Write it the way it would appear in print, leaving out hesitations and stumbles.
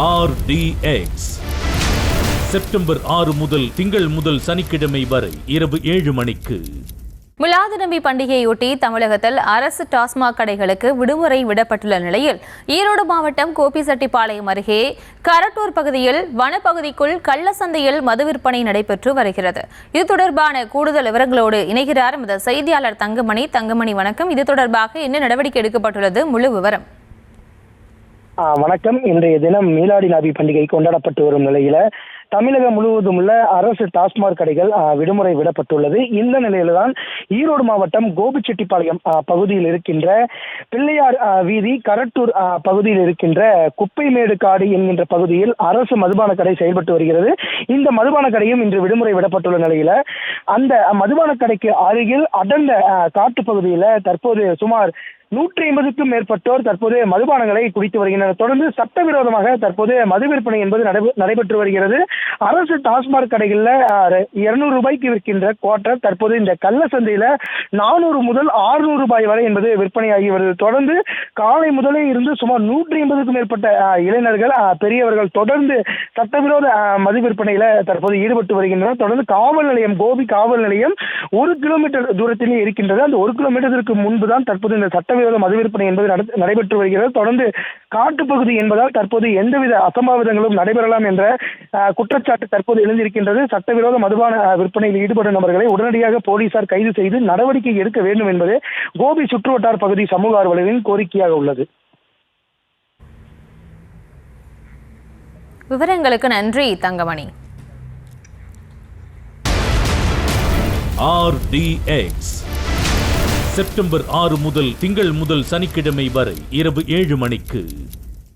RDX September 6 முதல் திங்கள் முதல் சனிக்கிழமை வரை இரவு 7 மணிக்கு. மிலாது நபி பண்டிகையொட்டி தமிழகத்தில் அரசு டாஸ்மாக் கடைகளுக்கு விடுமுறை விடப்பட்டுள்ள நிலையில் ஈரோடு மாவட்டம் கோபிச்செட்டிப்பாளையம் அருகே கரட்டூர் பகுதியில் வனப்பகுதிக்குள் கள்ளசந்தையில் மது விற்பனை நடைபெற்று வருகிறது. இது தொடர்பான கூடுதல் விவரங்களோடு இணைகிறார் எமது செய்தியாளர் தங்கமணி. வணக்கம். இது தொடர்பாக என்ன நடவடிக்கை எடுக்கப்பட்டுள்ளது? முழு விவரம். வணக்கம். இன்றைய தினம் மீலாடி நபி பண்டிகை கொண்டாடப்பட்டு வரும் நிலையில தமிழகம் முழுவதும் உள்ள அரசு டாஸ்மாக் கடைகள் விடுமுறை விடப்பட்டுள்ளது. இந்த நிலையில்தான் ஈரோடு மாவட்டம் கோபிச்செட்டிப்பாளையம் பகுதியில் இருக்கின்ற பிள்ளையார் வீதி கரட்டூர் பகுதியில் இருக்கின்ற குப்பைமேடு காடு என்கின்ற பகுதியில் அரசு மதுபான கடை செயல்பட்டு வருகிறது. இந்த மதுபான கடையும் இன்று விடுமுறை விடப்பட்டுள்ள நிலையில அந்த மதுபான கடைக்கு அருகில் அடர்ந்த காட்டு பகுதியில தற்போது சுமார் 150க்கும் மேற்பட்டோர் தற்போது மதுபானங்களை குடித்து வருகின்றனர். தொடர்ந்து சட்டவிரோதமாக தற்போது மது விற்பனை என்பது நடைபெற்று வருகிறது. அரசு டாஸ்மாக் கடைகளில் 200 ரூபாய்க்கு விற்கின்ற குவார்டர் தற்போது இந்த கள்ள சந்தையில 400 முதல் 600 ரூபாய் வரை என்பது விற்பனையாகி வருது. தொடர்ந்து காலை முதலே இருந்து சுமார் 150க்கும் மேற்பட்ட இளைஞர்கள் பெரியவர்கள் தொடர்ந்து சட்டவிரோத மது விற்பனையில தற்போது ஈடுபட்டு வருகின்றனர். தொடர்ந்து காவல் நிலையம் கோபி காவல் நிலையம் 1 கிலோமீட்டர் தூரத்திலே இருக்கின்றது. அந்த 1 கிலோமீட்டருக்கு முன்புதான் தற்போது இந்த சட்டவிரோத மது விற்பனை என்பது நடைபெற்று வருகிறது. தொடர்ந்து காட்டுப்பகுதி என்பதால் தற்போது எந்தவித அசம்பாவிதங்களும் நடைபெறலாம் என்ற குற்றச்சாட்டு தற்போது எழுந்திருக்கின்றது. சட்டவிரோத மதுபான விற்பனையில் ஈடுபடும் நபர்களை உடனடியாக போலீசார் கைது செய்து நடவடிக்கை எடுக்க வேண்டும் என்பது கோபி சுற்றுவட்டார பகுதி சமூக ஆர்வலர்களின் கோரிக்கையாக உள்ளது. விவரங்களுக்கு நன்றி தங்கமணி. RDX செப்டம்பர் 6 முதல் திங்கள் முதல் சனிக்கிழமை வரை இரவு 7 மணிக்கு.